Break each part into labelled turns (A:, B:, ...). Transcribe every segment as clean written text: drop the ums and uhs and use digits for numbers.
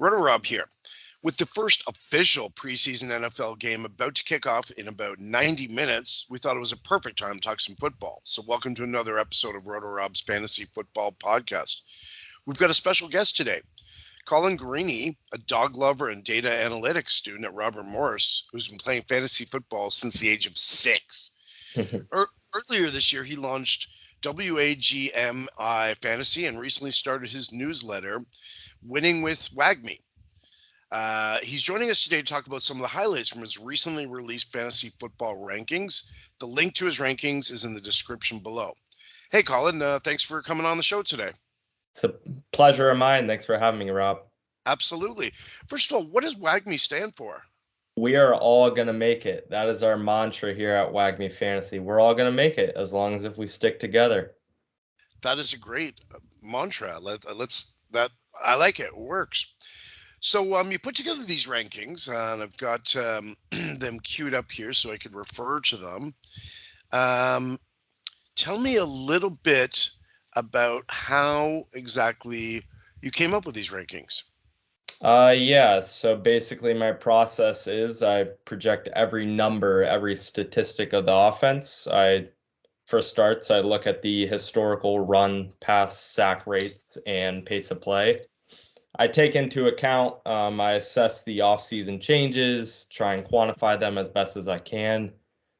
A: RotoRob here. With the first official preseason NFL game about to kick off in about 90 minutes, we thought it was a perfect time to talk some football. So welcome to another episode of RotoRob's Fantasy Football Podcast. We've got a special guest today, Colin Gorini, a dog lover and data analytics student at Robert Morris, who's been playing fantasy football since the age of 6. Earlier this year, he launched WAGMI Fantasy and recently started his newsletter, Winning with WAGMI. He's joining us today to talk about some of the highlights from his recently released fantasy football rankings. The link to his rankings is in the description below. Hey, Colin, thanks for coming on the show today.
B: It's a pleasure of mine. Thanks for having me, Rob.
A: Absolutely. First of all, what does WAGMI stand for?
B: We are all going to make it. That is our mantra here at WAGMI Fantasy. We're all going to make it as long as if we stick together.
A: That is a great mantra. I like it. It works. So you put together these rankings, and I've got them queued up here so I could refer to them. Tell me a little bit about how exactly you came up with these rankings.
B: So basically my process is I project every number, every statistic of the offense. For starts, I look at the historical run, pass, sack rates, and pace of play. I take into account, I assess the offseason changes, try and quantify them as best as I can.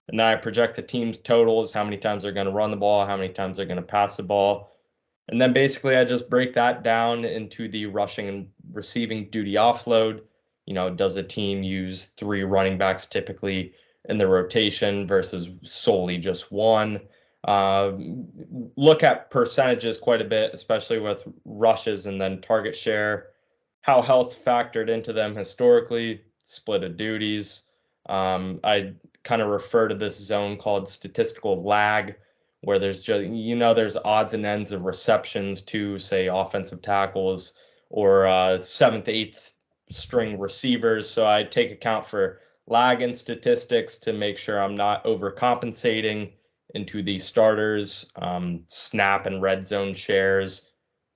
B: And then I project the team's totals, how many times they're going to run the ball, how many times they're going to pass the ball. And then basically I just break that down into the rushing and receiving duty offload. Does a team use 3 running backs typically in the rotation versus solely just one? Look at percentages quite a bit, especially with rushes, and then target share, how health factored into them historically, split of duties. I kind of refer to this zone called statistical lag, where there's just, there's odds and ends of receptions to, say, offensive tackles or 7th, 8th string receivers. So I take account for lag in statistics to make sure I'm not overcompensating into the starters, snap and red zone shares.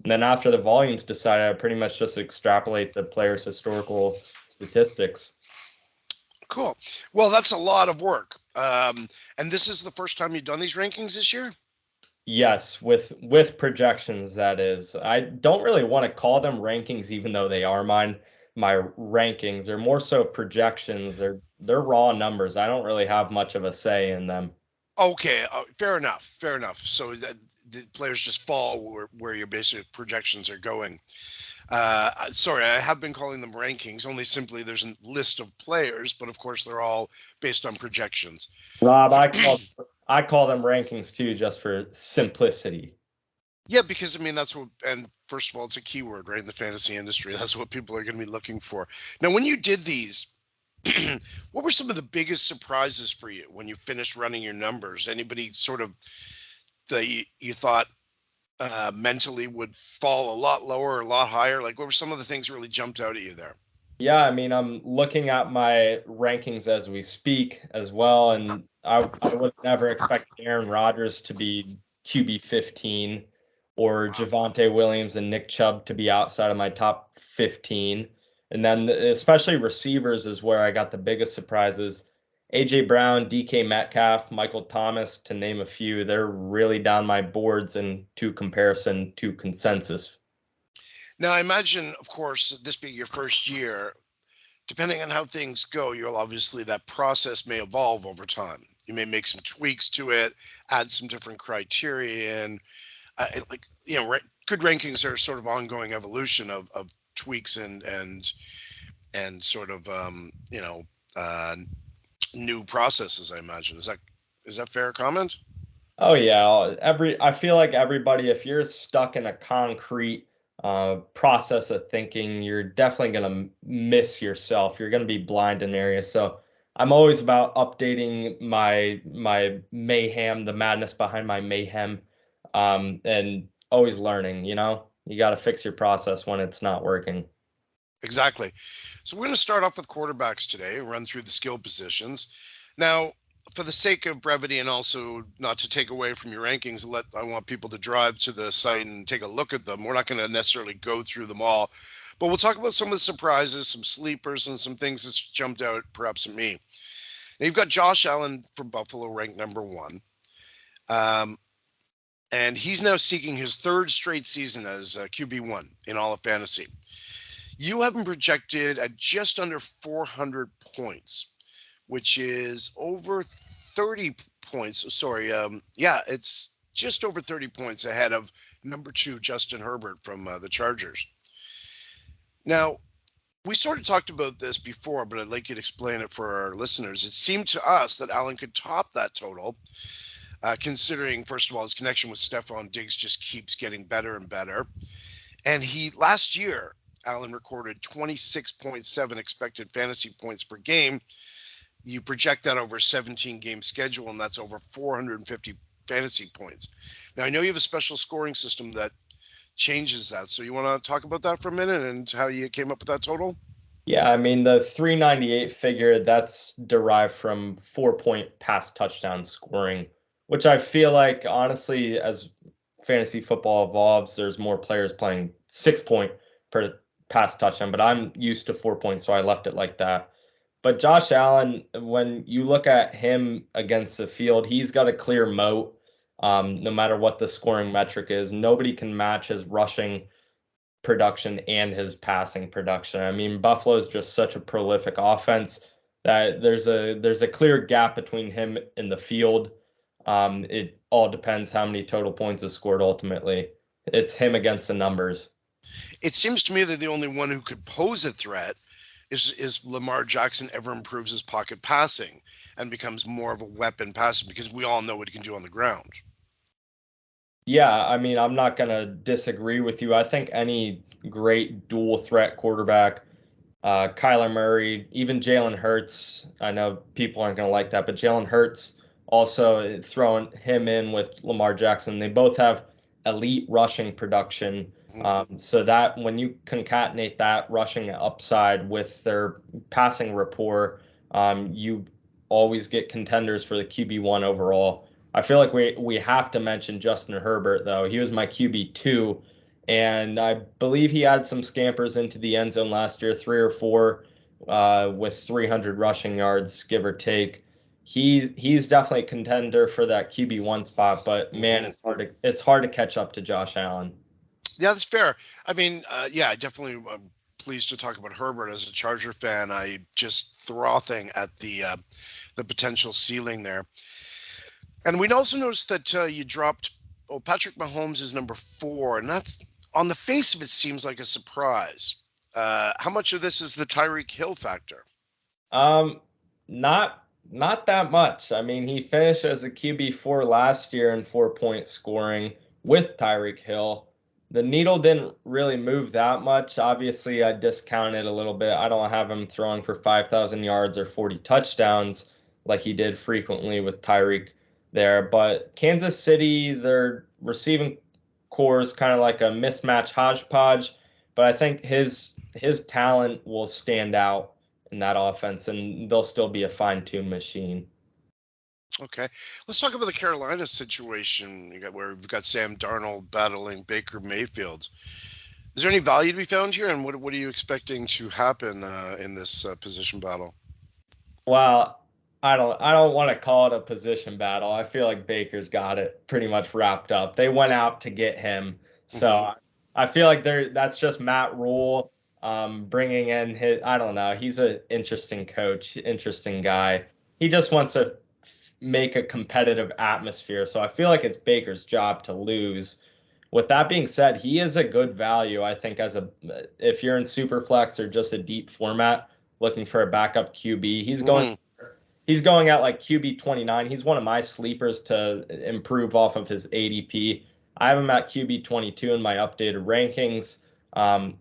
B: And then after the volume's decided, I pretty much just extrapolate the player's historical statistics.
A: Cool. Well, that's a lot of work. And this is the first time you've done these rankings this year?
B: Yes, with projections, that is. I don't really want to call them rankings, even though they are my rankings. They're more so projections. They're raw numbers. I don't really have much of a say in them.
A: Okay, fair enough. So the players just fall where your basic projections are going. Sorry, I have been calling them rankings, only simply there's a list of players, but of course they're all based on projections.
B: Rob, I call them rankings too, just for simplicity.
A: Yeah, because that's what, and first of all, it's a keyword, right, in the fantasy industry. That's what people are going to be looking for. Now, when you did these, what were some of the biggest surprises for you when you finished running your numbers? Anybody sort of that you thought mentally would fall a lot lower or a lot higher? Like, what were some of the things that really jumped out at you there?
B: Yeah, I'm looking at my rankings as we speak as well, and I would never expect Aaron Rodgers to be QB 15 or Javonte Williams and Nick Chubb to be outside of my top 15. And then especially receivers is where I got the biggest surprises. A.J. Brown, DK Metcalf, Michael Thomas, to name a few, they're really down my boards in comparison to consensus.
A: Now, I imagine, of course, this being your first year, depending on how things go, that process may evolve over time. You may make some tweaks to it, add some different criteria, and good rankings are sort of ongoing evolution of tweaks and sort of new processes, I imagine. Is that fair comment?
B: Oh yeah, I feel like everybody, if you're stuck in a concrete process of thinking, you're definitely going to miss yourself. You're going to be blind in areas. So I'm always about updating my mayhem, the madness behind my mayhem, and always learning. You got to fix your process when it's not working.
A: Exactly. So we're going to start off with quarterbacks today and run through the skill positions. Now, for the sake of brevity and also not to take away from your rankings, I want people to drive to the site and take a look at them. We're not going to necessarily go through them all, But we'll talk about some of the surprises, some sleepers, and some things that's jumped out perhaps at me. Now, you've got Josh Allen from Buffalo ranked number one. And he's now seeking his third straight season as QB1 in all of fantasy. You have him projected at just under 400 points, which is over 30 points. Sorry, it's just over 30 points ahead of number two, Justin Herbert from the Chargers. Now, we sort of talked about this before, but I'd like you to explain it for our listeners. It seemed to us that Allen could top that total, considering, first of all, his connection with Stephon Diggs just keeps getting better and better. And last year, Allen recorded 26.7 expected fantasy points per game. You project that over a 17-game schedule, and that's over 450 fantasy points. Now, I know you have a special scoring system that changes that. So you want to talk about that for a minute and how you came up with that total?
B: Yeah, I mean, the 398 figure, that's derived from 4-point pass touchdown scoring, which I feel like, honestly, as fantasy football evolves, there's more players playing 6-point per pass touchdown, but I'm used to 4 points, so I left it like that. But Josh Allen, when you look at him against the field, he's got a clear moat. No matter what the scoring metric is, nobody can match his rushing production and his passing production. I mean, Buffalo is just such a prolific offense that there's a clear gap between him and the field. It all depends how many total points is scored ultimately. It's him against the numbers.
A: It seems to me that the only one who could pose a threat is Lamar Jackson ever improves his pocket passing and becomes more of a weapon passing, because we all know what he can do on the ground.
B: Yeah, I mean, I'm not going to disagree with you. I think any great dual threat quarterback, Kyler Murray, even Jalen Hurts, I know people aren't going to like that, but Jalen Hurts, also throwing him in with Lamar Jackson, they both have elite rushing production. So that when you concatenate that rushing upside with their passing rapport, you always get contenders for the QB1 overall. I feel like we have to mention Justin Herbert, though. He was my QB2, and I believe he had some scampers into the end zone last year, 3 or 4, with 300 rushing yards, give or take. He's definitely a contender for that QB1 spot, but man, it's hard to catch up to Josh Allen.
A: Yeah, that's fair. I mean, yeah, definitely. I'm pleased to talk about Herbert as a Charger fan. I just frothing at the potential ceiling there. And we also noticed that you dropped. Oh, Patrick Mahomes is number 4, and that's, on the face of it, seems like a surprise. How much of this is the Tyreek Hill factor?
B: Not that much. I mean, he finished as a QB4 last year in 4-point scoring with Tyreek Hill. The needle didn't really move that much. Obviously, I discounted a little bit. I don't have him throwing for 5,000 yards or 40 touchdowns like he did frequently with Tyreek there. But Kansas City, their receiving core is kind of like a mismatch hodgepodge. But I think his talent will stand out in that offense, and they'll still be a fine-tuned machine.
A: Okay, let's talk about the Carolina situation. Where we've got Sam Darnold battling Baker Mayfield. Is there any value to be found here, and what are you expecting to happen in this position battle?
B: Well, I don't want to call it a position battle. I feel like Baker's got it pretty much wrapped up. They went out to get him, so I feel like that's just Matt Rule bringing in his. I don't know. He's an interesting coach, interesting guy. He just wants to make a competitive atmosphere. So I feel like it's Baker's job to lose. With that being said, he is a good value, I think, if you're in Superflex or just a deep format looking for a backup QB. He's going out like QB 29. He's one of my sleepers to improve off of his ADP. I have him at QB 22 in my updated rankings.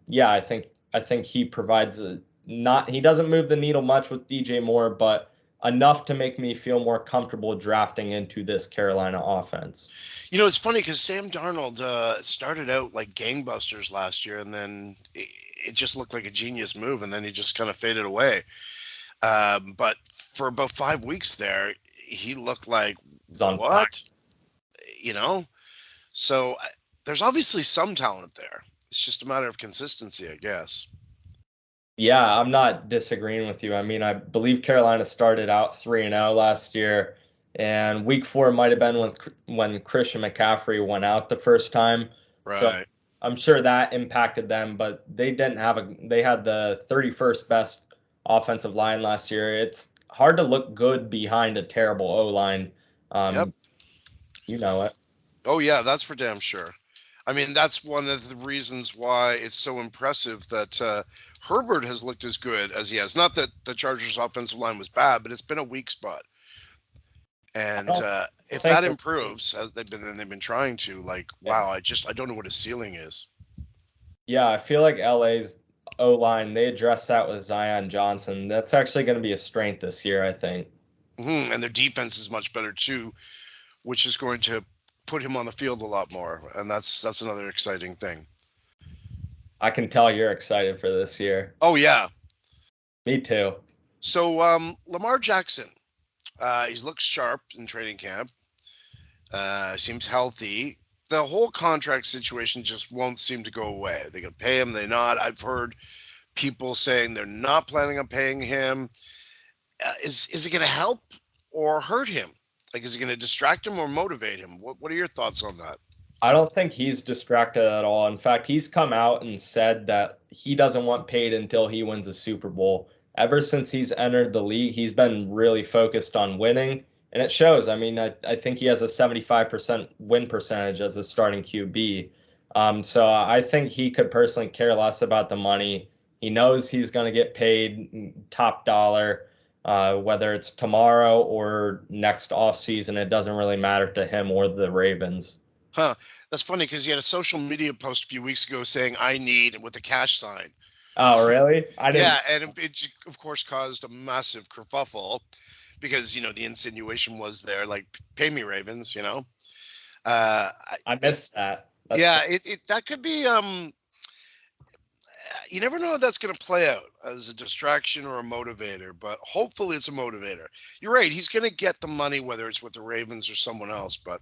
B: Yeah, I think he provides he doesn't move the needle much with DJ Moore, but enough to make me feel more comfortable drafting into this Carolina offense.
A: You know, it's funny because Sam Darnold started out like gangbusters last year, and then it just looked like a genius move, and then he just kind of faded away. But for about 5 weeks there, he looked like, what? You know? So there's obviously some talent there. It's just a matter of consistency, I guess.
B: Yeah, I'm not disagreeing with you. I mean, I believe Carolina started out 3-0 last year, and week 4 might have been when Christian McCaffrey went out the first time. So
A: Right.
B: I'm sure that impacted them, but they had the 31st best offensive line last year. It's hard to look good behind a terrible O-line.
A: Yep.
B: Um, you know it.
A: Oh yeah, that's for damn sure. I mean, that's one of the reasons why it's so impressive that Herbert has looked as good as he has. Not that the Chargers' offensive line was bad, but it's been a weak spot.
B: I
A: And
B: don't
A: if
B: think
A: that
B: they're
A: improves, as they've been trying to, like,
B: yeah.
A: wow, I don't know what his ceiling is.
B: Yeah, I feel like LA's O line, they addressed that with Zion Johnson. That's actually going to be a strength this year, I think.
A: And their defense is much better too, which is going to put him on the field a lot more, and that's another exciting thing.
B: I can tell you're excited for this year.
A: Oh yeah.
B: Me too.
A: So Lamar Jackson, he looks sharp in training camp. Seems healthy. The whole contract situation just won't seem to go away. Are they gonna pay him? They not. I've heard people saying they're not planning on paying him. Is it gonna help or hurt him? Like, is it gonna distract him or motivate him? What are your thoughts on that?
B: I don't think he's distracted at all. In fact, he's come out and said that he doesn't want paid until he wins a Super Bowl. Ever since he's entered the league, he's been really focused on winning, and it shows. I mean, I think he has a 75% win percentage as a starting QB. So I think he could personally care less about the money. He knows he's going to get paid top dollar, whether it's tomorrow or next off season. It doesn't really matter to him or the Ravens.
A: Huh? That's funny because he had a social media post a few weeks ago saying "I need" with a cash sign.
B: Oh, really? I didn't.
A: Yeah, and it of course caused a massive kerfuffle because the insinuation was there, like, pay me Ravens.
B: I missed
A: It's
B: that. That's
A: yeah,
B: fun.
A: it that could be you never know how that's going to play out as a distraction or a motivator, but hopefully it's a motivator. You're right, he's going to get the money whether it's with the Ravens or someone else, but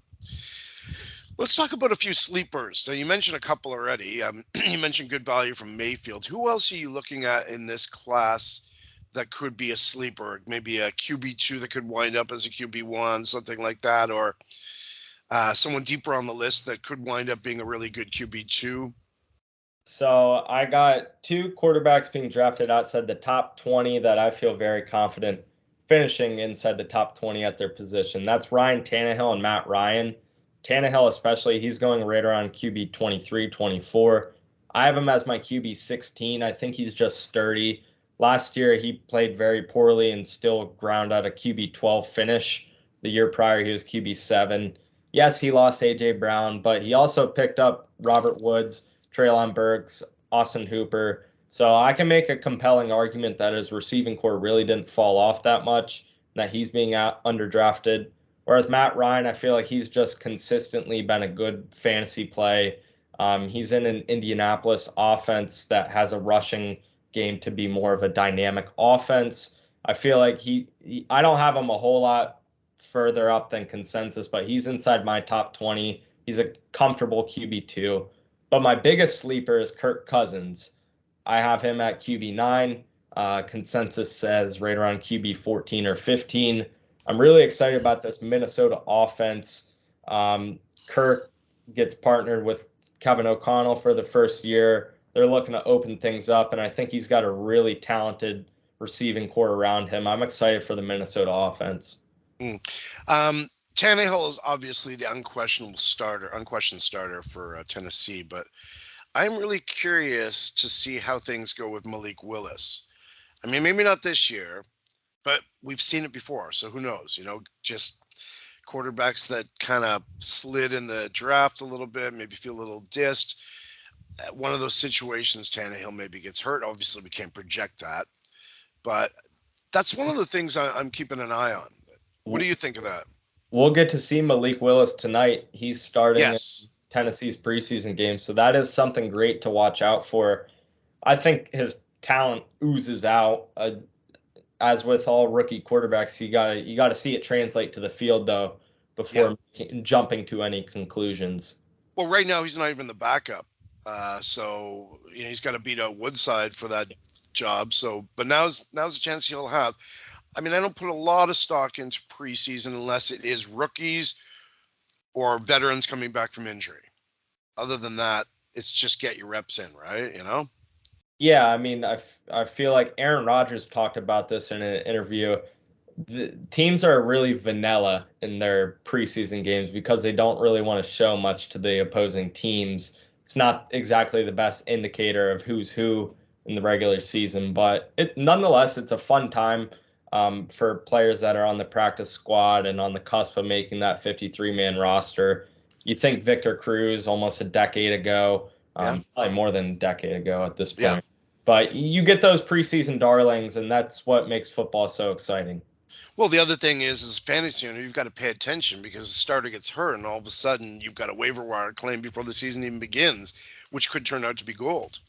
A: let's talk about a few sleepers. So you mentioned a couple already. You mentioned good value from Mayfield. Who else are you looking at in this class that could be a sleeper? Maybe a QB2 that could wind up as a QB1, something like that, or someone deeper on the list that could wind up being a really good QB2.
B: So I got two quarterbacks being drafted outside the top 20 that I feel very confident finishing inside the top 20 at their position. That's Ryan Tannehill and Matt Ryan. Tannehill, especially, he's going right around QB 23, 24. I have him as my QB 16. I think he's just sturdy. Last year, he played very poorly and still ground out a QB 12 finish. The year prior, he was QB 7. Yes, he lost A.J. Brown, but he also picked up Robert Woods, Treylon Burks, Austin Hooper. So I can make a compelling argument that his receiving core really didn't fall off that much, that he's being underdrafted. Whereas Matt Ryan, I feel like he's just consistently been a good fantasy play. He's in an Indianapolis offense that has a rushing game to be more of a dynamic offense. I feel like I don't have him a whole lot further up than consensus, but he's inside my top 20. He's a comfortable QB2. But my biggest sleeper is Kirk Cousins. I have him at QB9. Consensus says right around QB 14 or 15. I'm really excited about this Minnesota offense. Kirk gets partnered with Kevin O'Connell for the first year. They're looking to open things up, and I think he's got a really talented receiving core around him. I'm excited for the Minnesota offense.
A: Mm. Um, Tannehill is obviously the unquestioned starter for Tennessee, but I'm really curious to see how things go with Malik Willis. I mean, maybe not this year, but we've seen it before, so who knows? Just quarterbacks that kind of slid in the draft a little bit, maybe feel a little dissed. One of those situations, Tannehill maybe gets hurt. Obviously, we can't project that, but that's one of the things I'm keeping an eye on. What do you think of that?
B: We'll get to see Malik Willis tonight. He's starting in
A: Yes.
B: Tennessee's preseason game, so that is something great to watch out for. I think his talent oozes out. As with all rookie quarterbacks, you gotta see it translate to the field though
A: Yeah.
B: before jumping to any conclusions.
A: Well, right now he's not even the backup. So he's got to beat out Woodside for that job. So, but now's a chance he'll have. I mean, I don't put a lot of stock into preseason unless it is rookies or veterans coming back from injury. Other than that, it's just get your reps in, right?
B: Yeah, I mean, I feel like Aaron Rodgers talked about this in an interview. The teams are really vanilla in their preseason games because they don't really want to show much to the opposing teams. It's not exactly the best indicator of who's who in the regular season, but nonetheless, it's a fun time for players that are on the practice squad and on the cusp of making that 53-man roster. You think Victor Cruz almost a decade ago,
A: Yeah.
B: probably more than a decade ago at this
A: Yeah.
B: point. But you get those preseason darlings, and that's what makes football so exciting.
A: Well, the other thing is, as a fantasy owner, you've got to pay attention because the starter gets hurt, and all of a sudden you've got a waiver wire claim before the season even begins, which could turn out to be gold.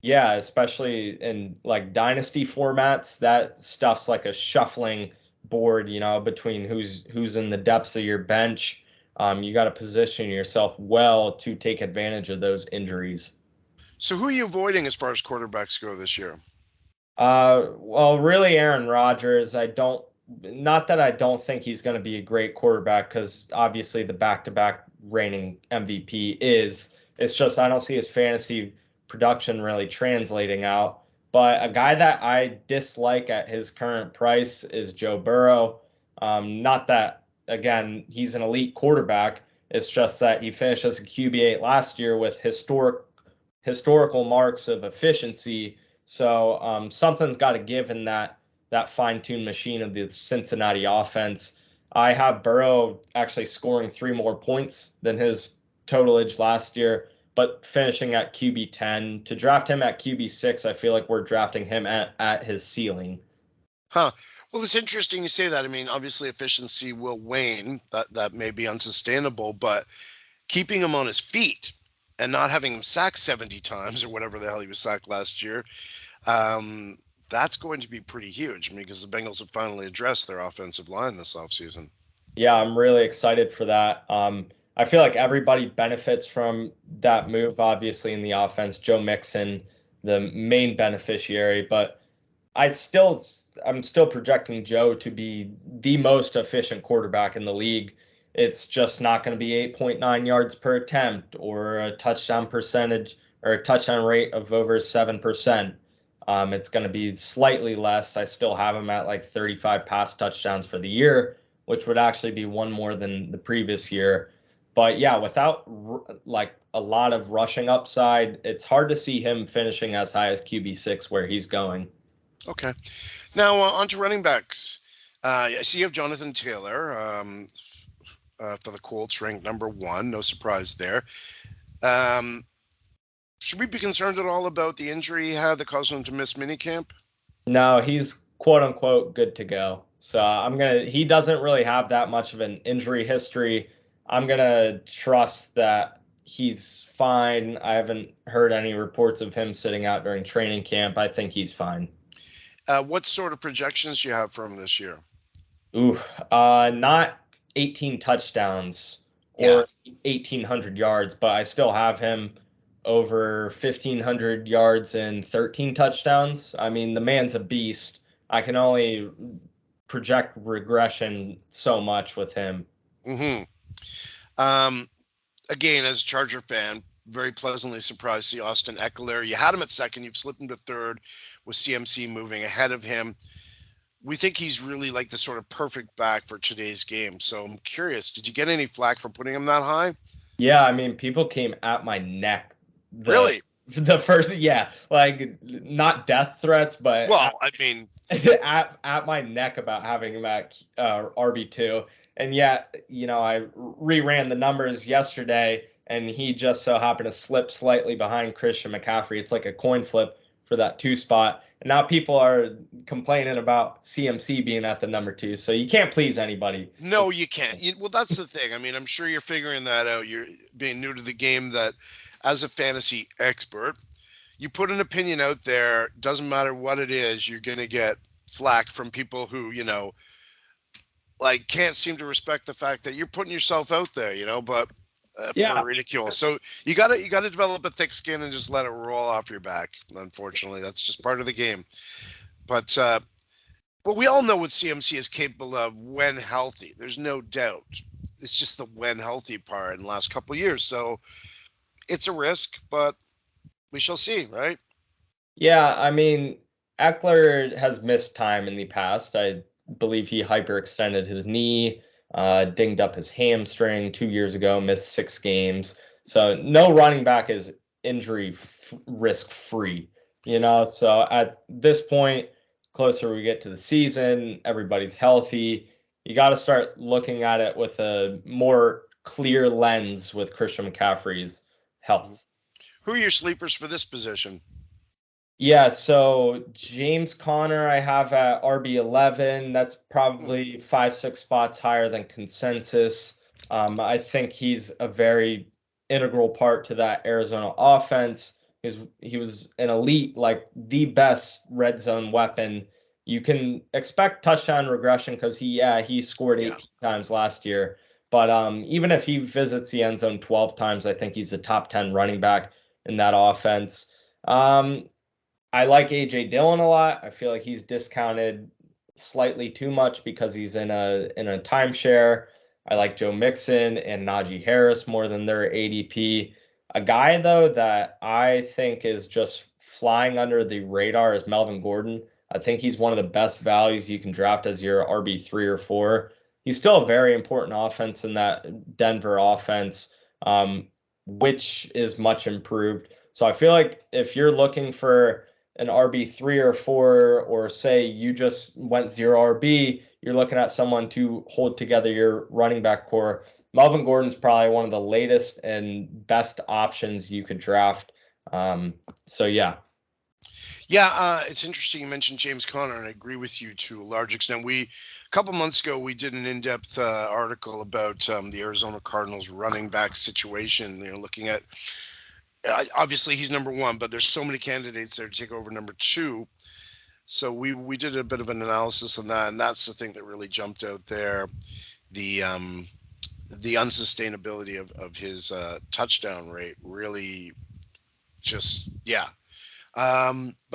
B: Yeah, especially in like dynasty formats, that stuff's like a shuffling board, between who's in the depths of your bench. You got to position yourself well to take advantage of those injuries.
A: So, who are you avoiding as far as quarterbacks go this year?
B: Well, really, Aaron Rodgers. Not that I don't think he's going to be a great quarterback, because obviously the back-to-back reigning MVP is. It's just I don't see his fantasy production really translating out. But a guy that I dislike at his current price is Joe Burrow. Not that, again, he's an elite quarterback. It's just that he finished as a QB8 last year with historical marks of efficiency. So something's got to give in that fine-tuned machine of the Cincinnati offense. I have Burrow actually scoring 3 more points than his totalage last year, but finishing at QB10. To draft him at QB6, I feel like we're drafting him at his ceiling.
A: Huh. Well, it's interesting you say that. I mean, obviously efficiency will wane. That may be unsustainable, but keeping him on his feet and not having him sacked 70 times or whatever the hell he was sacked last year, um, that's going to be pretty huge. I mean, because the Bengals have finally addressed their offensive line this offseason.
B: Yeah, I'm really excited for that. I feel like everybody benefits from that move, obviously, in the offense. Joe Mixon, the main beneficiary, but I'm still projecting Joe to be the most efficient quarterback in the league. It's just not going to be 8.9 yards per attempt or a touchdown percentage or a touchdown rate of over 7%. It's going to be slightly less. I still have him at like 35 pass touchdowns for the year, which would actually be one more than the previous year. But yeah, without like a lot of rushing upside, it's hard to see him finishing as high as QB6 where he's going.
A: Okay. Now, on to running backs. I see you have Jonathan Taylor for the Colts, ranked number one. No surprise there. Um, should we be concerned at all about the injury he had that caused him to miss minicamp?
B: No, he's quote unquote good to go. So he doesn't really have that much of an injury history. I'm gonna trust that he's fine. I haven't heard any reports of him sitting out during training camp. I think he's fine.
A: What sort of projections do you have for him this year?
B: Ooh, not 18 touchdowns
A: Yeah.
B: or 1,800 yards, but I still have him over 1,500 yards and 13 touchdowns. I mean, the man's a beast. I can only project regression so much with him.
A: Hmm. Um, Again, as a Charger fan, very pleasantly surprised to see Austin Eckler. You had him at second. You've slipped him to third with CMC moving ahead of him. We think he's really like the sort of perfect back for today's game. So I'm curious, did you get any flack for putting him that high?
B: Yeah, I mean, people came at my neck the
A: Really?
B: the first, yeah, like not death threats, but
A: Well, I mean,
B: at my neck about having him at RB2. And yet, I reran the numbers yesterday, and he just so happened to slip slightly behind Christian McCaffrey. It's like a coin flip for that 2 spot. And now people are complaining about CMC being at the number 2. So you can't please anybody.
A: no, you can't. Well, that's the thing. I mean, I'm sure you're figuring that out. You're being new to the game that as a fantasy expert, you put an opinion out there, doesn't matter what it is, you're going to get flack from people who, like can't seem to respect the fact that you're putting yourself out there, but
B: Yeah.
A: for ridicule. So you gotta develop a thick skin and just let it roll off your back. Unfortunately, that's just part of the game. But well, we all know what CMC is capable of when healthy. There's no doubt. It's just the when healthy part in the last couple of years. So it's a risk, but we shall see, right?
B: Yeah, I mean, Eckler has missed time in the past. I believe he hyperextended his knee, dinged up his hamstring 2 years ago, missed 6 games. So no running back is injury risk free, So at this point, closer we get to the season, everybody's healthy. You got to start looking at it with a more clear lens with Christian McCaffrey's health.
A: Who are your sleepers for this position?
B: Yeah, so James Conner, I have at RB11. That's
A: Hmm.
B: probably 5, 6 spots higher than consensus. I think he's a very integral part to that Arizona offense. He was an elite, like the best red zone weapon. You can expect touchdown regression because he scored
A: Yeah.
B: 18 times last year. But even if he visits the end zone 12 times, I think he's a top 10 running back in that offense. Um, I like AJ Dillon a lot. I feel like he's discounted slightly too much because he's in a timeshare. I like Joe Mixon and Najee Harris more than their ADP. A guy though that I think is just flying under the radar is Melvin Gordon. I think he's one of the best values you can draft as your RB3 or 4. He's still a very important offense in that Denver offense, which is much improved. So I feel like if you're looking for an RB3 or 4, or say you just went zero RB, you're looking at someone to hold together your running back core. Melvin Gordon's probably one of the latest and best options you could draft. So yeah.
A: Yeah, it's interesting you mentioned James Conner, and I agree with you to a large extent. A couple months ago, we did an in-depth article about the Arizona Cardinals running back situation. Looking at obviously he's number one, but there's so many candidates there to take over number two. So we did a bit of an analysis on that, and that's the thing that really jumped out there. The the unsustainability of his touchdown rate really just yeah. But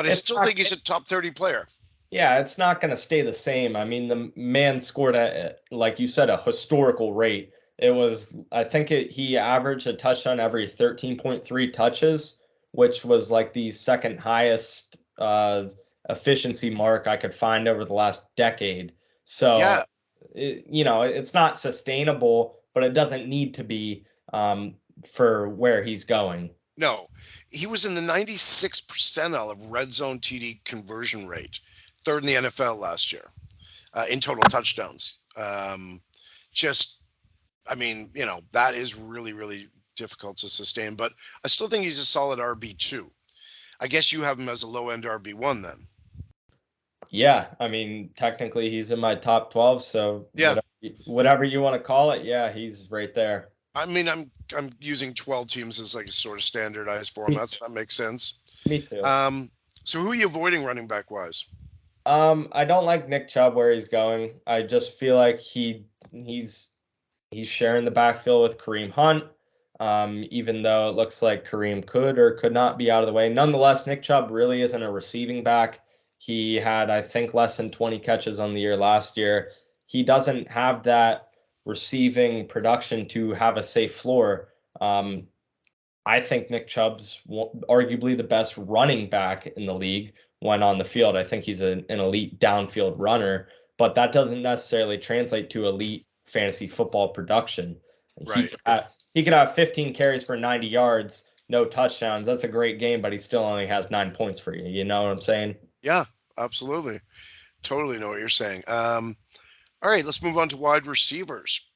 A: I
B: It's
A: still
B: not
A: think he's a top 30 player.
B: Yeah, it's not going to stay the same. I mean, the man scored at, like you said, a historical rate. I think he averaged a touchdown every 13.3 touches, which was like the second highest efficiency mark I could find over the last decade. So,
A: Yeah,
B: it's not sustainable, but it doesn't need to be for where he's going.
A: no, he was in the 96th percentile of red zone TD conversion rate, third in the NFL last year in total touchdowns. Just, I mean, that is really, really difficult to sustain. But I still think he's a solid RB2. I guess you have him as a low end RB1 then.
B: Yeah, I mean, technically he's in my top 12, so
A: Yeah,
B: whatever you want to call it, yeah, he's right there.
A: I mean, I'm using 12 teams as like a sort of standardized
B: Me
A: format,
B: too.
A: so that makes sense.
B: Me too.
A: So who are you avoiding running back wise?
B: I don't like Nick Chubb where he's going. I just feel like he's sharing the backfield with Kareem Hunt. Even though it looks like Kareem could or could not be out of the way. Nonetheless, Nick Chubb really isn't a receiving back. He had, I think, less than 20 catches on the year last year. He doesn't have that receiving production to have a safe floor. I think Nick Chubb's arguably the best running back in the league when on the field. I think he's an elite downfield runner, but that doesn't necessarily translate to elite fantasy football production. He
A: Right.
B: could have, he could have 15 carries for 90 yards, no touchdowns. That's a great game, but he still only has 9 points for you. You know what I'm saying?
A: Yeah, absolutely. Totally know what you're saying. All right, let's move on to wide receivers.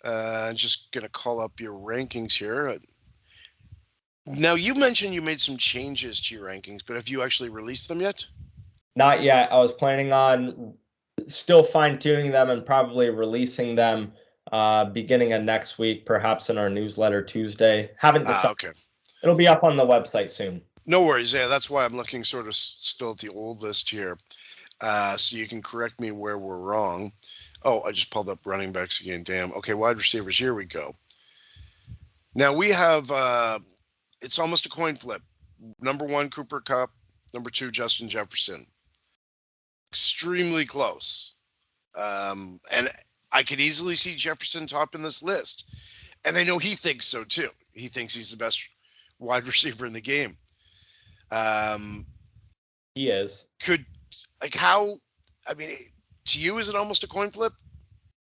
A: I'm just going to call up your rankings here. Now, you mentioned you made some changes to your rankings, but have you actually released them yet?
B: Not yet. I was planning on still fine tuning them and probably releasing them beginning of next week, perhaps in our newsletter Tuesday. Haven't
A: Ah,
B: decided.
A: okay.
B: It'll be up on the website soon.
A: No worries. Yeah, that's why I'm looking sort of still at the old list here. So you can correct me where we're wrong. Oh, I just pulled up running backs again. Damn. Okay, wide receivers. Here we go. Now we have it's almost a coin flip. Number one, Cooper Kupp. Number two, Justin Jefferson. Extremely close. And I could easily see Jefferson top in this list. And I know he thinks so too. He thinks he's the best wide receiver in the game.
B: He is.
A: Could, like, how, I mean, to you, is it almost a coin flip?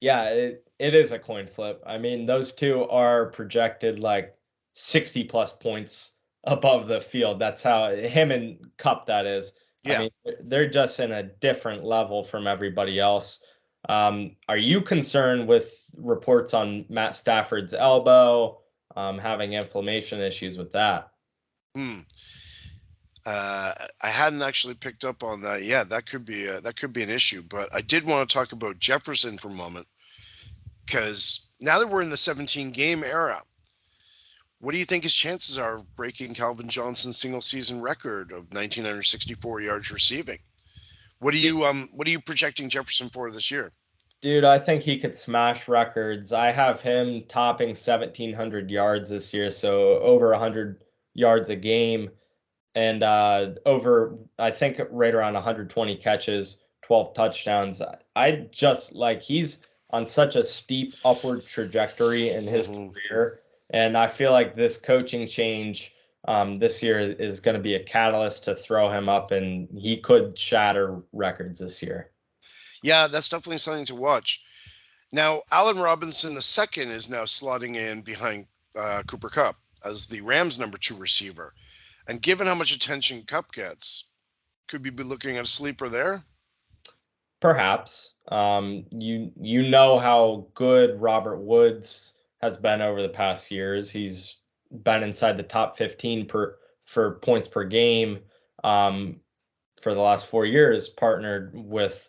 B: Yeah, it is a coin flip. I mean, those two are projected like 60 plus points above the field. That's how him and Cup, that is. I
A: Yeah.
B: mean, they're just in a different level from everybody else. Are you concerned with reports on Matt Stafford's elbow, having inflammation issues with that?
A: Hmm. I hadn't actually picked up on that. Yeah, that could be an issue. But I did want to talk about Jefferson for a moment because now that we're in the 17 game era, what do you think his chances are of breaking Calvin Johnson's single season record of 1,964 yards receiving? What are you projecting Jefferson for this year?
B: Dude, I think he could smash records. I have him topping 1,700 yards this year, so over 100 yards a game, and over, I think, right around 120 catches, 12 touchdowns. I just like he's on such a steep upward trajectory in his
A: Hmm.
B: career, and I feel like this coaching change this year is going to be a catalyst to throw him up, and he could shatter records this year.
A: Yeah, that's definitely something to watch. Now, Allen Robinson II is now slotting in behind Cooper Kupp as the Rams' number two receiver. And given how much attention Kupp gets, could we be looking at a sleeper there?
B: Perhaps. You know how good Robert Woods has been over the past years. He's been inside the top 15 for points per game um, for the last 4 years, partnered with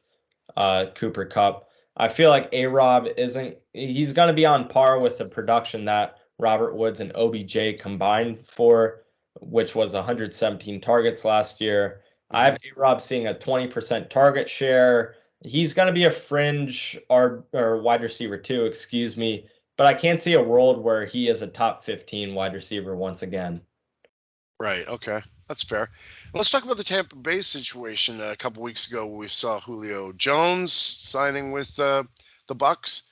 B: Cooper Kupp. I feel like A-Rob isn't. He's going to be on par with the production that Robert Woods and OBJ combined for, which was 117 targets last year. I
A: Hmm.
B: have A-Rob seeing a 20% target share. He's going to be a fringe or wide receiver too, excuse me. But I can't see a world where he is a top 15 wide receiver once again.
A: Right. Okay. That's fair. Let's talk about the Tampa Bay situation. A couple weeks ago, we saw Julio Jones signing with the Bucks.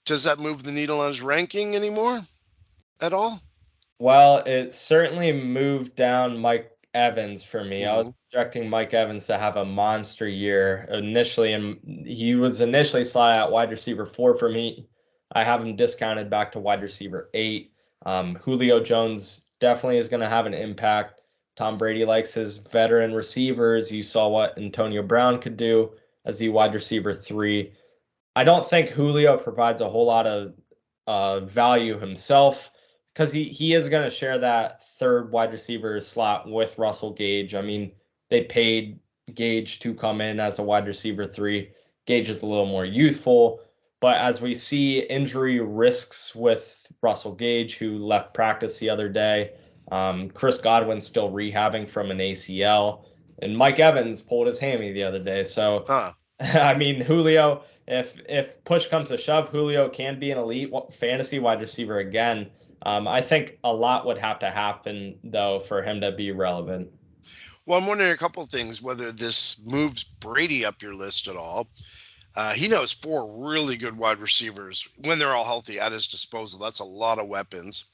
A: Does that move the needle on his ranking anymore at all?
B: Well, it certainly moved down Mike Evans for me. I was
A: Hmm.
B: projecting Mike Evans to have a monster year initially, and he was initially slotted at wide receiver 4 for me. I have him discounted back to wide receiver 8. Julio Jones definitely is going to have an impact. Tom Brady likes his veteran receivers. You saw what Antonio Brown could do as the wide receiver 3. I don't think Julio provides a whole lot of value himself because he is going to share that third wide receiver slot with Russell Gage. I mean, they paid Gage to come in as a wide receiver 3. Gage is a little more youthful, but as we see injury risks with Russell Gage, who left practice the other day, Chris Godwin's still rehabbing from an ACL, and Mike Evans pulled his hammy the other day. So,
A: Huh.
B: I mean, Julio, if push comes to shove, Julio can be an elite fantasy wide receiver again. I think a lot would have to happen though for him to be relevant.
A: Well, I'm wondering a couple of things. Whether this moves Brady up your list at all. He knows four really good wide receivers when they're all healthy at his disposal. That's a lot of weapons.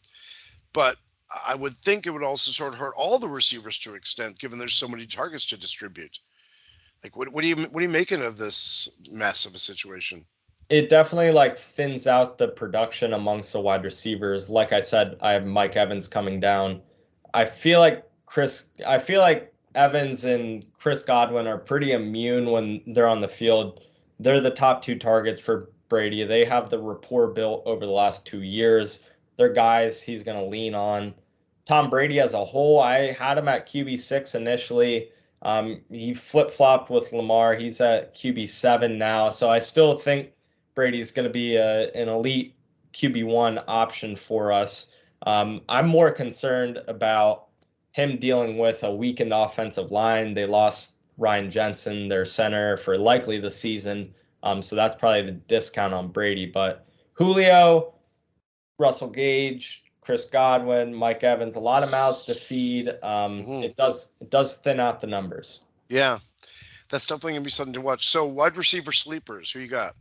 A: But I would think it would also sort of hurt all the receivers to an extent, given there's so many targets to distribute. Like, what are you making of this mess of a situation?
B: It definitely like thins out the production amongst the wide receivers. Like I said, I have Mike Evans coming down. I feel like Evans and Chris Godwin are pretty immune when they're on the field. They're the top two targets for Brady. They have the rapport built over the last 2 years. They're guys he's going to lean on. Tom Brady as a whole, I had him at QB6 initially. He flip flopped with Lamar. He's at QB7 now. So I still think Brady's going to be an elite QB1 option for us. I'm more concerned about him dealing with a weakened offensive line. They lost Ryan Jensen, their center, for likely the season. So that's probably the discount on Brady. But Julio, Russell Gage, Chris Godwin, Mike Evans, a lot of mouths to feed. It does thin out the numbers.
A: Yeah, that's definitely going to be something to watch. So wide receiver sleepers, who you got?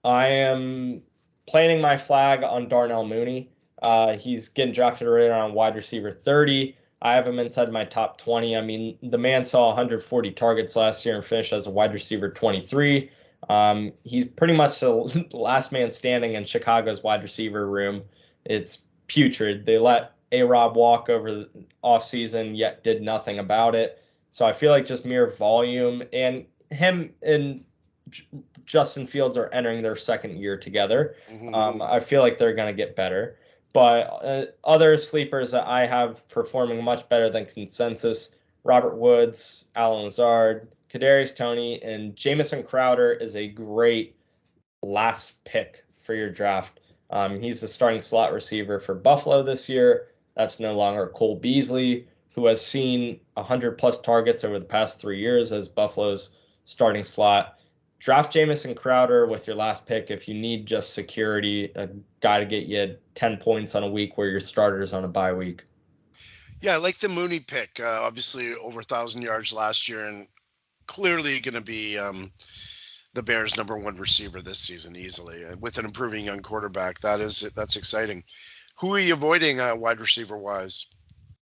B: I am planting my flag on Darnell Mooney. He's getting drafted right around wide receiver 30. I have him inside my top 20. I mean, the man saw 140 targets last year and finished as a wide receiver 23. He's pretty much the last man standing in Chicago's wide receiver room. It's putrid. They let A-Rob walk over the offseason, yet did nothing about it. So I feel like just mere volume and him and Justin Fields are entering their second year together. I feel like they're going to get better. But other sleepers that I have performing much better than consensus: Robert Woods, Alan Lazard, Kadarius Toney, and Jamison Crowder is a great last pick for your draft. He's the starting slot receiver for Buffalo this year. That's no longer Cole Beasley, who has seen 100+ targets over the past 3 years as Buffalo's starting slot. Draft Jamison Crowder with your last pick if you need just security, a guy to get you 10 points on a week where your starter's on a bye week.
A: Yeah, I like the Mooney pick. Obviously, over 1,000 yards last year, and clearly going to be the Bears' #1 receiver this season easily, with an improving young quarterback. That's exciting. Who are you avoiding wide receiver wise?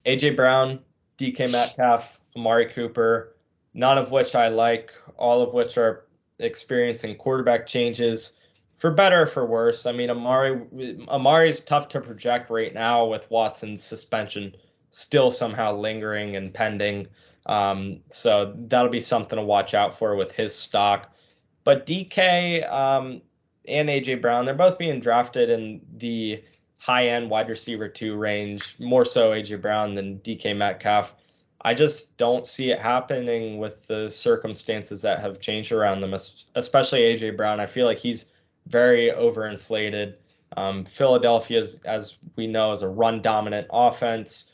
B: A.J. Brown, DK Metcalf, Amari Cooper, none of which I like, all of which are experiencing quarterback changes for better or for worse. I mean, Amari's tough to project right now with Watson's suspension still somehow lingering and pending. So that'll be something to watch out for with his stock. But DK and AJ Brown, they're both being drafted in the high-end wide receiver 2 range, more so AJ Brown than DK Metcalf. I just don't see it happening with the circumstances that have changed around them, especially AJ Brown. I feel like he's very overinflated. Philadelphia, as we know, is a run-dominant offense.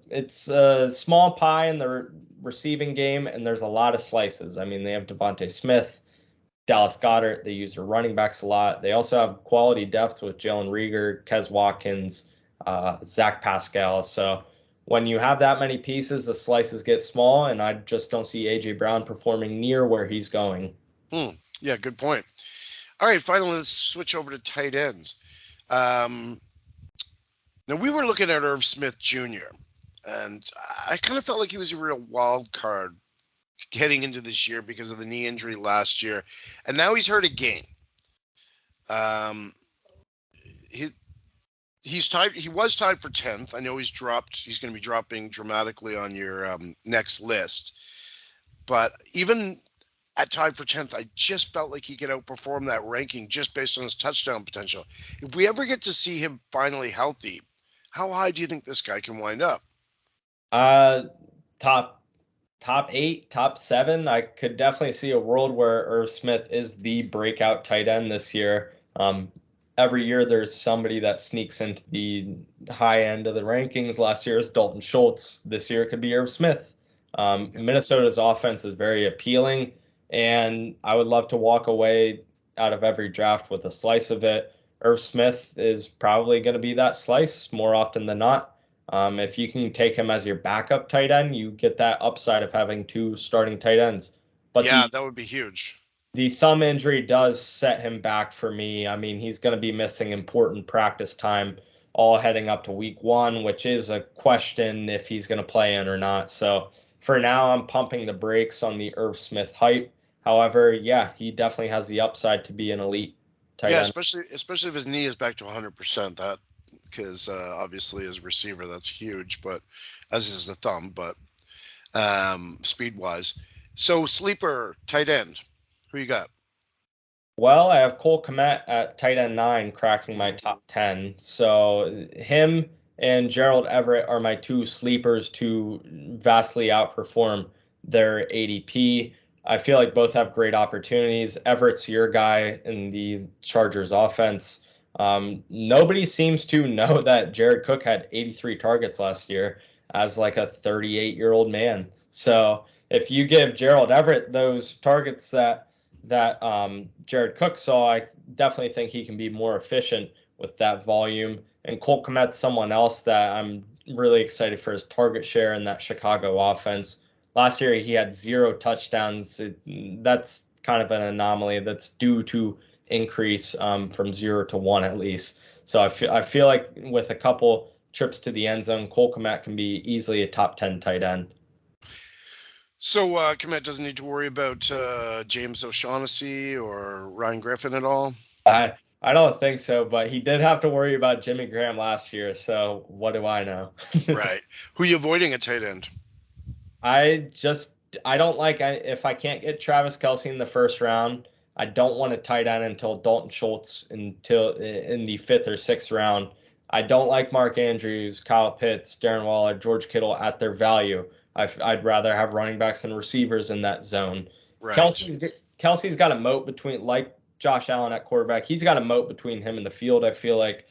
B: It's a small pie in the receiving game, and there's a lot of slices. I mean, they have Devontae Smith, Dallas Goedert. They use their running backs a lot. They also have quality depth with Jalen Reagor, Kez Watkins, Zach Pascal. So when you have that many pieces, the slices get small, and I just don't see A.J. Brown performing near where he's going.
A: Yeah, good point. All right, finally, let's switch over to tight ends. Now, we were looking at Irv Smith Jr., and I kind of felt like he was a real wild card heading into this year because of the knee injury last year, and now he's hurt again. He's tied. He was tied for 10th. I know he's dropped. He's going to be dropping dramatically on your next list. But even at tied for 10th, I just felt like he could outperform that ranking just based on his touchdown potential. If we ever get to see him finally healthy, how high do you think this guy can wind up?
B: Top 8, top 7. I could definitely see a world where Irv Smith is the breakout tight end this year. Every year there's somebody that sneaks into the high end of the rankings. Last year is Dalton Schultz. This year it could be Irv Smith. Minnesota's offense is very appealing, and I would love to walk away out of every draft with a slice of it. Irv Smith is probably going to be that slice more often than not. If you can take him as your backup tight end, you get that upside of having 2 starting tight ends. But
A: yeah, that would be huge.
B: The thumb injury does set him back for me. I mean, he's going to be missing important practice time all heading up to week 1, which is a question if he's going to play in or not. So for now, I'm pumping the brakes on the Irv Smith hype. However, yeah, he definitely has the upside to be an elite tight end.
A: Especially if his knee is back to 100%. That because obviously as a receiver, that's huge. But as is the thumb, but speed wise. So sleeper tight end. Who you got?
B: Well, I have Cole Kmet at tight end 9 cracking my top 10. So him and Gerald Everett are my 2 sleepers to vastly outperform their ADP. I feel like both have great opportunities. Everett's your guy in the Chargers offense. Nobody seems to know that Jared Cook had 83 targets last year as like a 38-year-old man. So if you give Gerald Everett those targets that Jared Cook saw, I definitely think he can be more efficient with that volume. And Cole Kmet's someone else that I'm really excited for his target share in that Chicago offense. Last year, he had 0 touchdowns. That's kind of an anomaly that's due to increase from 0 to 1 at least. So I feel like with a couple trips to the end zone, Cole Kmet can be easily a top 10 tight end.
A: So Kmet doesn't need to worry about James O'Shaughnessy or Ryan Griffin at all?
B: I don't think so, but he did have to worry about Jimmy Graham last year, so what do I know?
A: Right. Who are you avoiding at tight end?
B: I just I don't like if I can't get Travis Kelce in the first round, I don't want to tight end until Dalton Schultz until in the 5th or 6th round. I don't like Mark Andrews, Kyle Pitts, Darren Waller, George Kittle at their value. I'd rather have running backs and receivers in that zone.
A: Right.
B: Kelsey's got a moat between like Josh Allen at quarterback. He's got a moat between him and the field. I feel like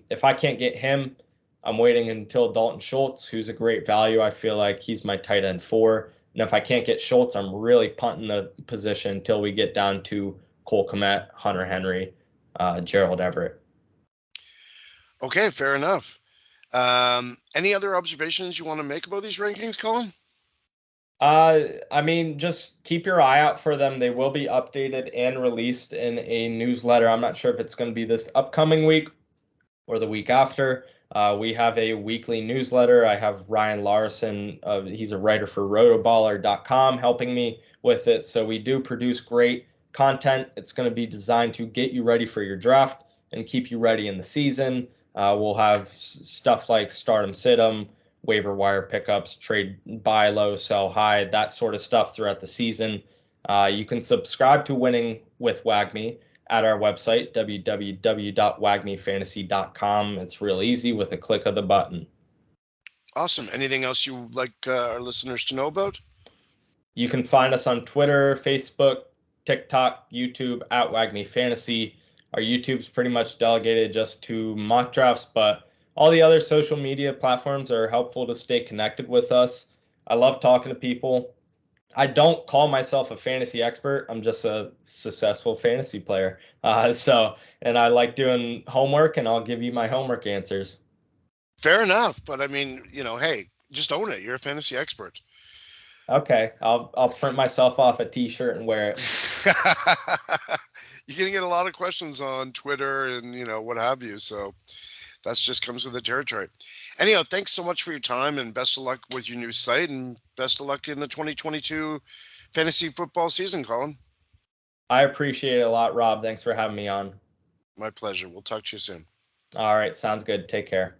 B: if I can't get him, I'm waiting until Dalton Schultz, who's a great value. I feel like he's my tight end 4. And if I can't get Schultz, I'm really punting the position until we get down to Cole Kmet, Hunter Henry, Gerald Everett.
A: Okay, fair enough. Any other observations you want to make about these rankings, Colin?
B: I mean, just keep your eye out for them. They will be updated and released in a newsletter. I'm not sure if it's going to be this upcoming week or the week after. We have a weekly newsletter. I have Ryan Larson. He's a writer for rotoballer.com helping me with it. So we do produce great content. It's going to be designed to get you ready for your draft and keep you ready in the season. We'll have stuff like start 'em, sit 'em, waiver wire pickups, trade buy low, sell high, that sort of stuff throughout the season. You can subscribe to Winning with WAGMI at our website, www.wagmifantasy.com. It's real easy with a click of the button.
A: Awesome. Anything else you would like our listeners to know about?
B: You can find us on Twitter, Facebook, TikTok, YouTube at WAGMI Fantasy. Our YouTube's pretty much delegated just to mock drafts, but all the other social media platforms are helpful to stay connected with us. I love talking to people. I don't call myself a fantasy expert. I'm just a successful fantasy player. And I like doing homework, and I'll give you my homework answers.
A: Fair enough. But I mean, hey, just own it. You're a fantasy expert.
B: Okay, I'll print myself off a T-shirt and wear it.
A: You're going to get a lot of questions on Twitter and, what have you. So that's just comes with the territory. Anyhow, thanks so much for your time and best of luck with your new site and best of luck in the 2022 fantasy football season, Colin.
B: I appreciate it a lot, Rob. Thanks for having me on.
A: My pleasure. We'll talk to you soon.
B: All right, sounds good. Take care.